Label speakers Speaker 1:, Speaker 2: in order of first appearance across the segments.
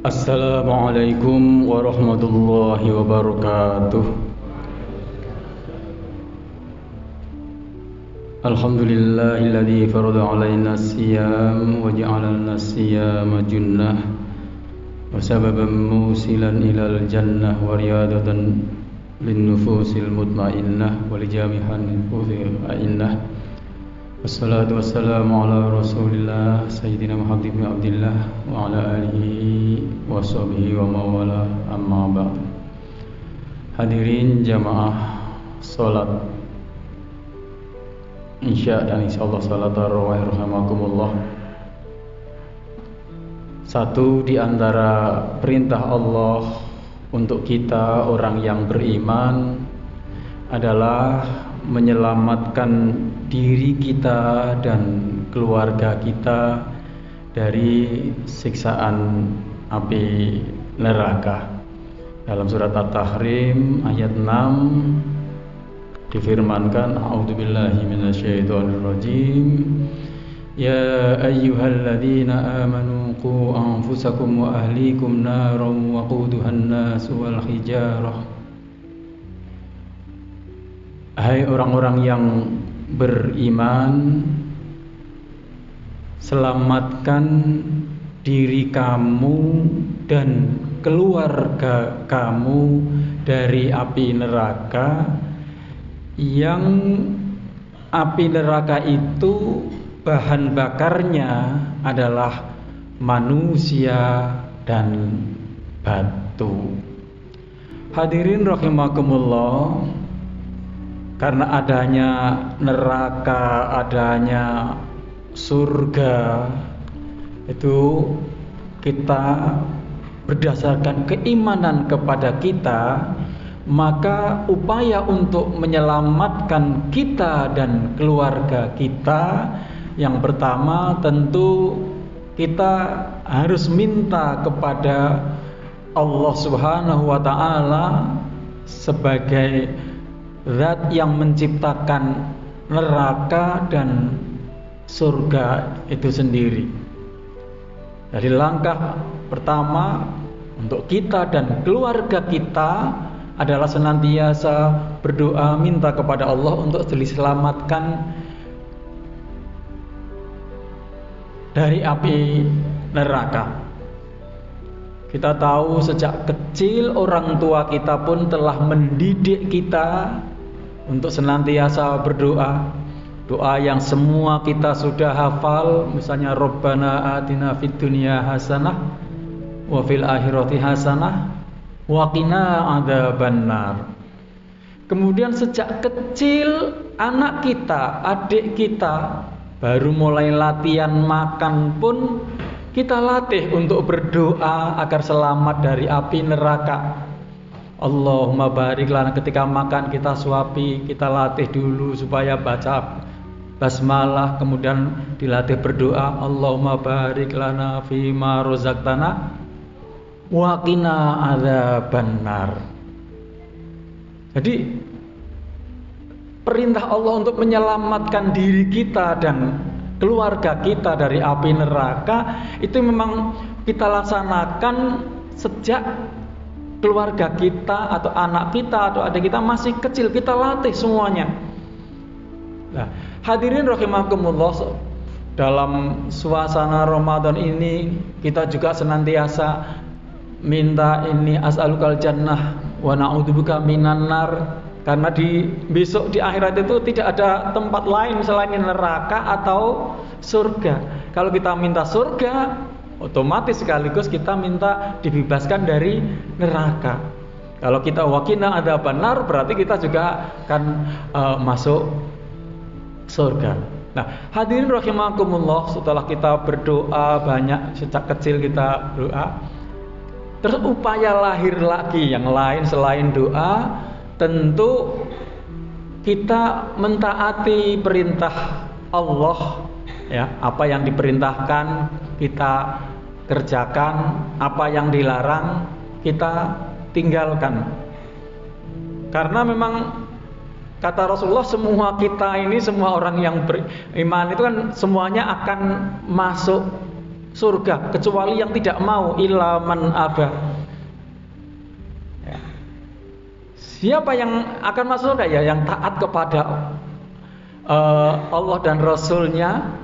Speaker 1: Assalamualaikum warahmatullahi wabarakatuh. Alhamdulillahilladzi farada alaina as-siyam wa ja'alana as-siyama junnah wa sababan musilan ilal jannah wa riyadatan lin-nufusil mutmainnah wa lijamihan nufusil ainnah. Wassalatu wassalamu ala rasulillah Sayyidina Muhammad bin Abdillah wa ala alihi wa sahbihi wa mawala amma ba'd. Hadirin jamaah salat Insya dan insyaallah salat tarawih rahimakumullah. Satu di antara perintah Allah untuk kita orang yang beriman adalah menyelamatkan diri kita dan keluarga kita dari siksaan api neraka. Dalam surat At-Tahrim ayat 6 difirmankan, a'udzubillahi minasyaitonirrajim, ya ayyuhalladzina amanu qu anfusakum wa ahlikum naran waquduhan nas wal hijarah. Hai orang-orang yang beriman, selamatkan diri kamu dan keluarga kamu dari api neraka, yang api neraka itu bahan bakarnya adalah manusia dan batu. Hadirin rahimakumullah, karena adanya neraka, adanya surga, itu kita berdasarkan keimanan kepada kita, maka upaya untuk menyelamatkan kita dan keluarga kita, yang pertama tentu kita harus minta kepada Allah Subhanahu wa ta'ala sebagai Zat yang menciptakan neraka dan surga itu sendiri. Jadi langkah pertama untuk kita dan keluarga kita adalah senantiasa berdoa minta kepada Allah untuk diselamatkan dari api neraka. Kita tahu sejak kecil orang tua kita pun telah mendidik kita untuk senantiasa berdoa. Doa yang semua kita sudah hafal, misalnya Rabbana atina fid dunya hasanah wa fil akhirati hasanah wa qina adzabannar. Kemudian sejak kecil anak kita, adik kita baru mulai latihan makan pun kita latih untuk berdoa agar selamat dari api neraka. Allahumma barik lana, ketika makan kita suapi, kita latih dulu supaya baca basmalah, kemudian dilatih berdoa, Allahumma barik lana fima rozaqtana wa qina adzabannar. Jadi perintah Allah untuk menyelamatkan diri kita dan keluarga kita dari api neraka itu memang kita laksanakan sejak keluarga kita atau anak kita atau adik kita masih kecil, kita latih semuanya. Nah, hadirin rahimakumullah, dalam suasana Ramadan ini kita juga senantiasa minta ini as'alukal jannah wa na'udzubika minan nar, karena besok di akhirat itu tidak ada tempat lain selain neraka atau surga. Kalau kita minta surga, otomatis sekaligus kita minta dibebaskan dari neraka. Kalau kita waqina adzabannar, berarti kita juga akan masuk surga. Nah, hadirin rahimakumullah, setelah kita berdoa banyak sejak kecil kita doa, terus upaya lahir lagi yang lain selain doa, tentu kita mentaati perintah Allah, ya, apa yang diperintahkan kita kerjakan, apa yang dilarang kita tinggalkan. Karena memang kata Rasulullah, semua kita ini, semua orang yang beriman itu kan semuanya akan masuk surga kecuali yang tidak mau, illa man aba. Ya. Siapa yang akan masuk surga? Ya yang taat kepada Allah dan Rasulnya,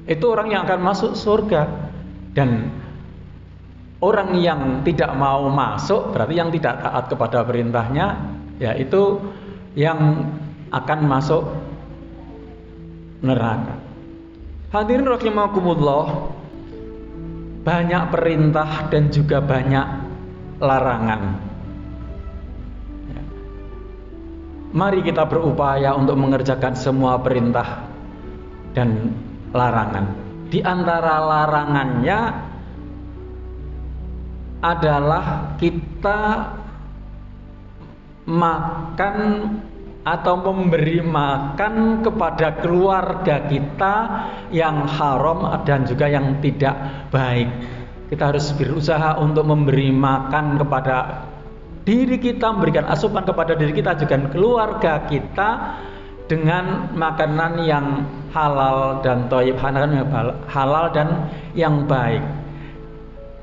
Speaker 1: itu orang yang akan masuk surga. Dan orang yang tidak mau masuk, berarti yang tidak taat kepada perintahnya, ya itu yang akan masuk neraka. Hadirin rahimakumullah, banyak perintah dan juga banyak larangan. Ya. Mari kita berupaya untuk mengerjakan semua perintah dan larangan. Di antara larangannya adalah kita makan atau memberi makan kepada keluarga kita yang haram dan juga yang tidak baik. Kita harus berusaha untuk memberi makan kepada diri kita, memberikan asupan kepada diri kita juga keluarga kita dengan makanan yang halal dan thayyib, halal dan yang baik.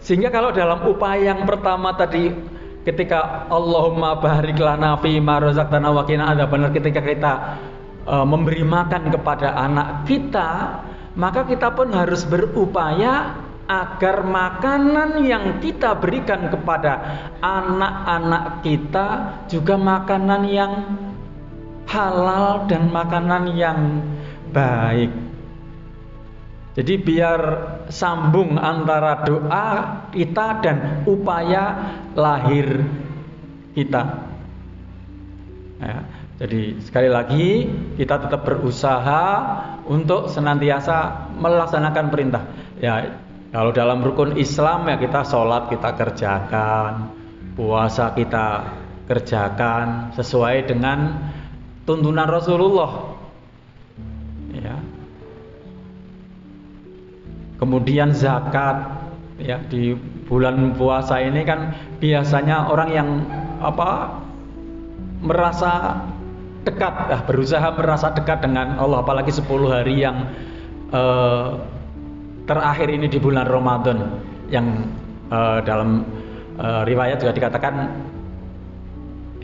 Speaker 1: Sehingga kalau dalam upaya yang pertama tadi, ketika Allahumma barik lana fi ma razaqtana wa qina adzabannar, ketika kita memberi makan kepada anak kita, maka kita pun harus berupaya agar makanan yang kita berikan kepada anak-anak kita juga makanan yang halal dan makanan yang baik. Jadi biar sambung antara doa kita dan upaya lahir kita. Ya, jadi sekali lagi kita tetap berusaha untuk senantiasa melaksanakan perintah. Ya, kalau dalam rukun Islam ya kita sholat kita kerjakan, puasa kita kerjakan sesuai dengan tuntunan Rasulullah. Ya. Kemudian zakat, ya, di bulan puasa ini kan biasanya orang yang merasa dekat, berusaha merasa dekat dengan Allah, apalagi 10 hari yang terakhir ini di bulan Ramadan, yang dalam riwayat juga dikatakan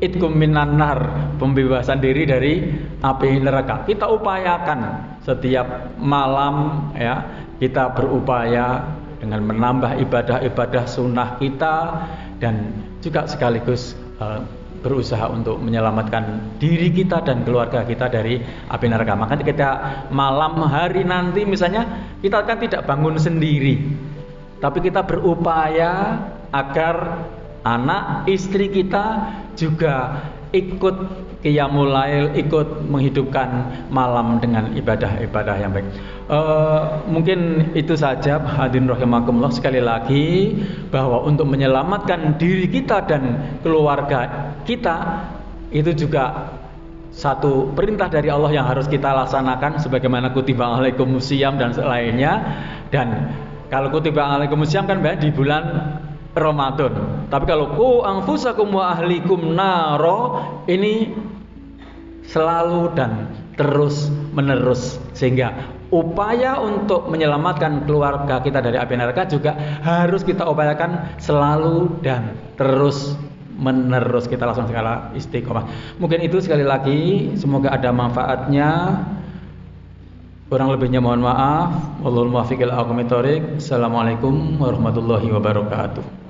Speaker 1: itkum minan nar, pembebasan diri dari api neraka. Kita upayakan setiap malam, ya, kita berupaya dengan menambah ibadah-ibadah sunnah kita dan juga sekaligus berusaha untuk menyelamatkan diri kita dan keluarga kita dari api neraka. Maka kita malam hari nanti misalnya kita kan tidak bangun sendiri, tapi kita berupaya agar anak istri kita juga ikut qiyamul lail, ikut menghidupkan malam dengan ibadah-ibadah yang baik. Mungkin itu saja hadirin rahimakumullah. Sekali lagi bahwa untuk menyelamatkan diri kita dan keluarga kita itu juga satu perintah dari Allah yang harus kita laksanakan, sebagaimana kutiba alaikumusiyam dan lainnya. Dan kalau kutiba alaikumusiyam kan di bulan Ramadan. Tapi kalau ku anfusakum wa ahlikum naro, ini selalu dan terus menerus, sehingga upaya untuk menyelamatkan keluarga kita dari api neraka juga harus kita upayakan selalu dan terus menerus. Kita langsung segala istiqomah. Mungkin itu sekali lagi, semoga ada manfaatnya. Kurang lebihnya mohon maaf. Wallahul muwaffiq ila aqwamit thoriq. Assalamualaikum warahmatullahi wabarakatuh.